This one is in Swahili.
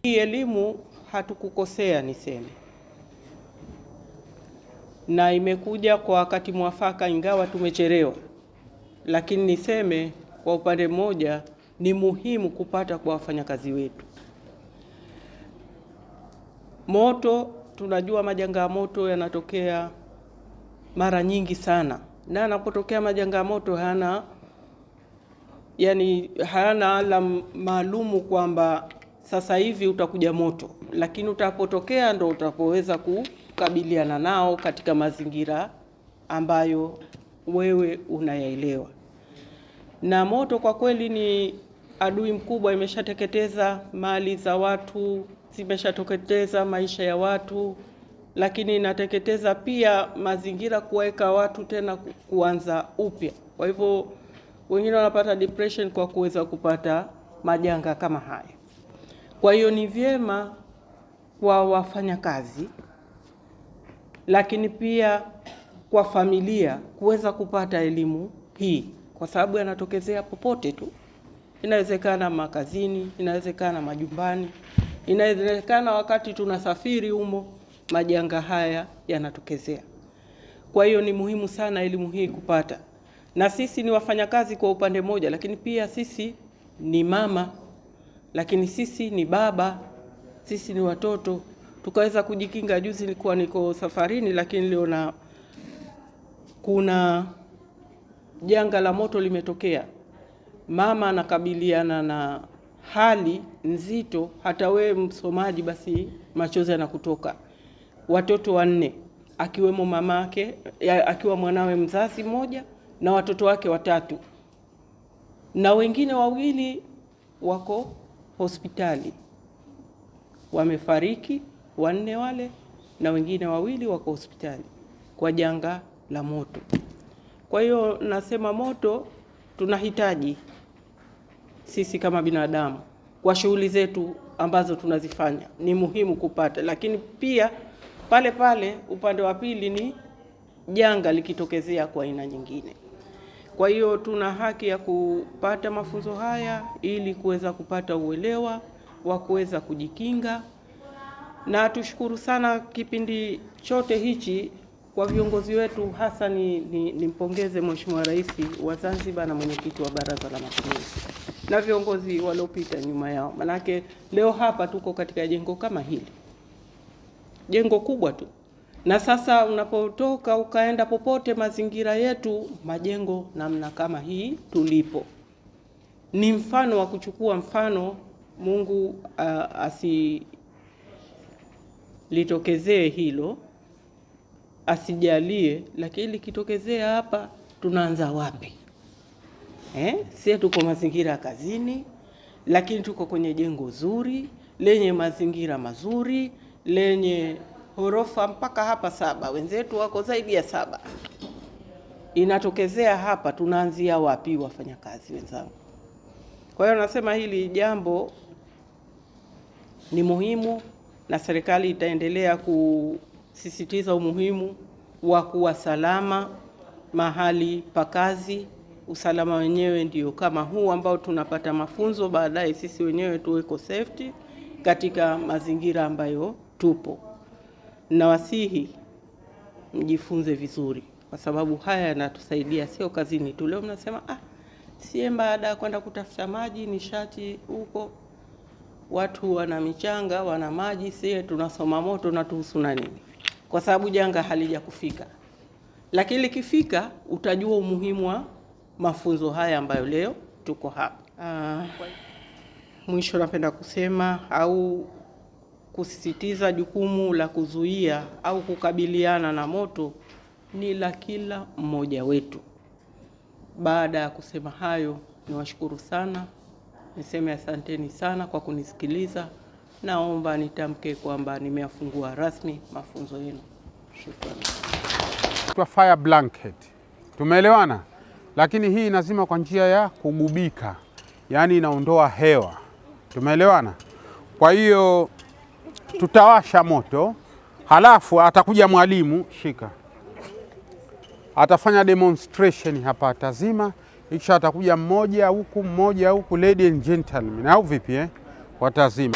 Hii elimu hatukukosea niseme, na imekuja kwa wakati mwafaka, ingawa tumechelewa, lakini niseme kwa upande mmoja ni muhimu kupata kwa wafanyakazi wetu. Moto, tunajua majanga ya moto yanatokea mara nyingi sana, na yanapotokea majanga ya moto hayana alam maalumu kwamba sasa hivi utakuja moto, lakini utapotokea ndo utapoweza kukabiliana nao katika mazingira ambayo wewe unayaelewa. Na moto kwa kweli ni adui mkubwa, imeshateketeza mali za watu, zimeshateketeza maisha ya watu, lakini inateketeza pia mazingira, kuweka watu tena kuanza upya. Kwa hivyo wengine wanapata depression kwa kuweza kupata majanga kama haya. Kwa hiyo ni vyema kwa wafanyakazi, lakini pia kwa familia kuweza kupata elimu hii, kwa sababu yanatokezea popote tu. Inawezekana makazini, inawezekana majumbani, inawezekana wakati tunasafiri humo majanga haya yanatokezea. Kwa hiyo ni muhimu sana elimu hii kupata. Na sisi ni wafanyakazi kwa upande mmoja, lakini pia sisi ni mama, lakini sisi ni baba, sisi ni watoto. Tukaweza kujikinga. Juzi nilikuwa niko safarini, lakini leo kuna janga la moto limetokea. Mama anakabiliana na hali nzito, hata wewe msomaji basi machozi yanakutoka. Watoto 4, akiwemo mamake, akiwa mwanawe mzazi mmoja na watoto wake 3, na wengine 2 wako hospitali, wamefariki 4 wale, na wengine 2 wako hospitali kwa janga la moto. Kwa hiyo nasema moto tunahitaji sisi kama binadamu kwa shughuli zetu ambazo tunazifanya, ni muhimu kupata, lakini pia pale upande wa pili ni janga likitokezea kwa aina nyingine. Kwa hiyo tuna haki ya kupata mafunzo haya ili kuweza kupata uelewa wa kuweza kujikinga. Na tushukuru sana kipindi chote hichi kwa viongozi wetu, hasa nimpongeze Mheshimiwa Rais wa Zanzibar na mwenyekiti wa Baraza la Mapinduzi na viongozi waliopita nyuma yao. Manake leo hapa tuko katika jengo kama hili, jengo kubwa tu, na sasa unapotoka ukaenda popote, mazingira yetu majengo namna kama hii tulipo ni mfano wa kuchukua mfano. Mungu asilitokezee hilo, asijalie, lakini likitokezea hapa tunaanza wapi? Sisi tuko mazingira kazini, lakini tuko kwenye jengo zuri lenye mazingira mazuri, lenye ghorofa mpaka hapa 7, wenzetu wako zaidi ya 7. Inatokezea hapa, tunaanzia wapi wafanyakazi wenzangu? Kwa hiyo nasema hili jambo ni muhimu, na serikali itaendelea kusisitiza umuhimu wa kuwa salama mahali pa kazi. Usalama wenyewe ndio kama huu ambao tunapata mafunzo, baadaye sisi wenyewe tuweko safety katika mazingira ambayo tupo. Nawasihi mjifunze vizuri, kwa sababu haya yanatusaidia sio kazini tu. Leo mnasema sie baada ya kwenda kutafuta maji nishati huko, watu wana michanga, wana maji, sie tunasoma moto na tuhusu na nini? Kwa sababu janga halija kufika. Lakini likifika utajua umuhimu wa mafunzo haya ambayo leo tuko hapa. Mwisho napenda kusema au kusisitiza jukumu la kuzuia au kukabiliana na moto ni la kila mmoja wetu. Baada ya kusema hayo, niwashukuru sana, niseme asanteni sana kwa kunisikiliza. Naomba nitamke kwamba nimeyafungua rasmi mafunzo yenu. Shukrani. Kwa fire blanket tumeelewana, lakini hii inazima kwa njia ya kugubika, yani inaondoa hewa. Tumeelewana? Kwa hiyo tutawasha moto, halafu atakuja mwalimu, shika, atafanya demonstration hapa, atazima, kisha atakuja mmoja huku, lady and gentlemen, au vipi watazima.